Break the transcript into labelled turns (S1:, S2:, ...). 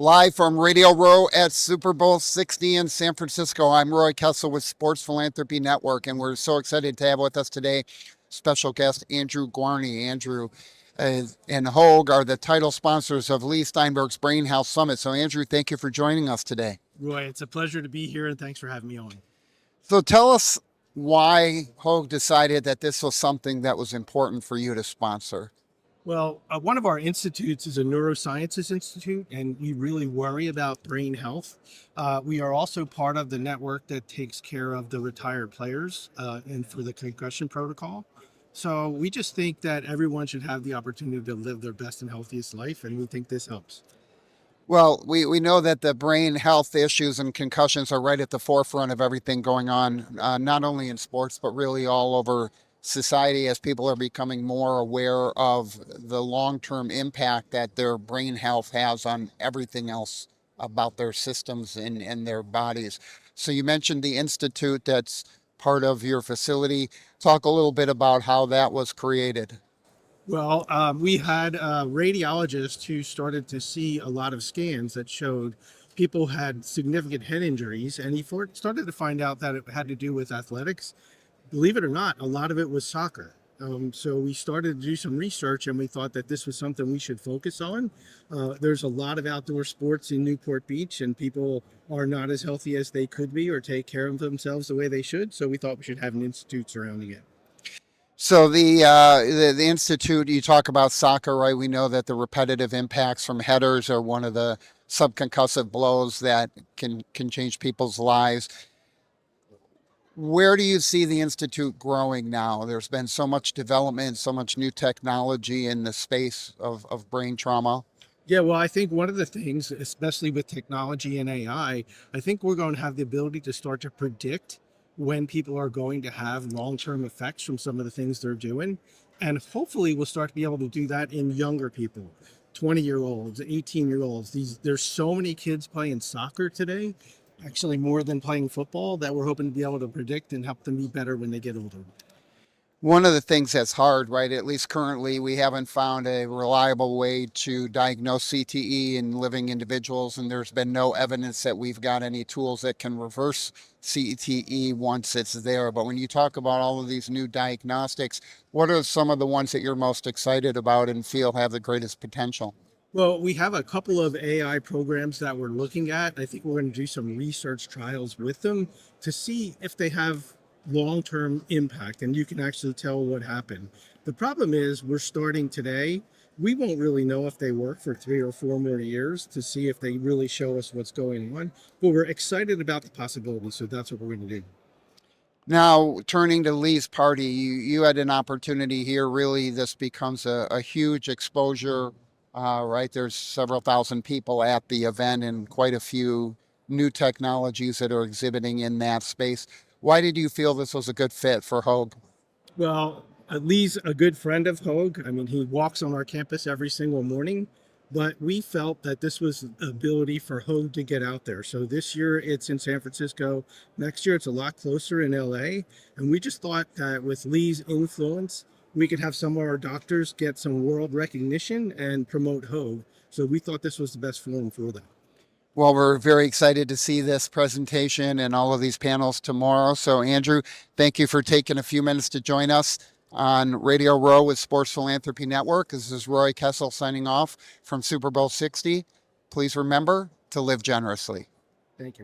S1: Live from Radio Row at Super Bowl 60 in San Francisco. I'm Roy Kessel with Sports Philanthropy Network, and we're so excited to have with us today special guest Andrew Guarni. Andrew and Hoag are the title sponsors of Leigh Steinberg's Brain Health Summit. So, Andrew, thank you for joining us today.
S2: Roy, it's a pleasure to be here, and thanks for having me on.
S1: So, tell us why Hoag decided that this was something that was important for you to sponsor.
S2: Well, one of our institutes is a Neurosciences Institute, and we really worry about brain health. We are also part of the network that takes care of the retired players and for the concussion protocol. So we just think that everyone should have the opportunity to live their best and healthiest life, and we think this helps.
S1: Well, we know that the brain health issues and concussions are right at the forefront of everything going on, not only in sports, but really all over society as people are becoming more aware of the long-term impact that their brain health has on everything else about their systems and their bodies. So you mentioned the institute that's part of your facility. Talk a little bit about how that was created.
S2: Well, we had radiologists who started to see a lot of scans that showed people had significant head injuries, and started to find out that it had to do with athletics. Believe it or not, a lot of it was soccer. So we started to do some research, and we thought that this was something we should focus on. There's a lot of outdoor sports in Newport Beach, and people are not as healthy as they could be or take care of themselves the way they should. So we thought we should have an institute surrounding it.
S1: So the institute, you talk about soccer, right? We know that the repetitive impacts from headers are one of the subconcussive blows that can change people's lives. Where do you see the institute growing now? There's been so much development, so much new technology in the space of brain trauma.
S2: Yeah, well, I think one of the things, especially with technology and I think we're going to have the ability to start to predict when people are going to have long-term effects from some of the things they're doing. And hopefully we'll start to be able to do that in younger people, 20-year-olds, 18-year-olds. There's so many kids playing soccer today, actually more than playing football, that we're hoping to be able to predict and help them be better when they get older.
S1: One of the things that's hard, right? At least currently, we haven't found a reliable way to diagnose CTE in living individuals, and there's been no evidence that we've got any tools that can reverse CTE once it's there. But when you talk about all of these new diagnostics, what are some of the ones that you're most excited about and feel have the greatest potential?
S2: Well, we have a couple of AI programs that we're looking at. I think we're going to do some research trials with them to see if they have long-term impact, and you can actually tell what happened. The problem is we're starting today. We won't really know if they work for 3 or 4 more years to see if they really show us what's going on, but we're excited about the possibility, so that's what we're going to do.
S1: Now, turning to Leigh's party, you had an opportunity here. Really, this becomes a huge exposure, right? There's several thousand people at the event and quite a few new technologies that are exhibiting in that space. Why did you feel this was a good fit for Hoag?
S2: Well, Lee's a good friend of Hoag. I mean, he walks on our campus every single morning, but we felt that this was an ability for Hoag to get out there. So this year it's in San Francisco. Next year it's a lot closer in LA. And we just thought that with Lee's influence, we could have some of our doctors get some world recognition and promote Hoag. So we thought this was the best forum for that.
S1: Well, we're very excited to see this presentation and all of these panels tomorrow. So, Andrew, thank you for taking a few minutes to join us on Radio Row with Sports Philanthropy Network. This is Roy Kessel signing off from Super Bowl 60. Please remember to live generously.
S2: Thank you.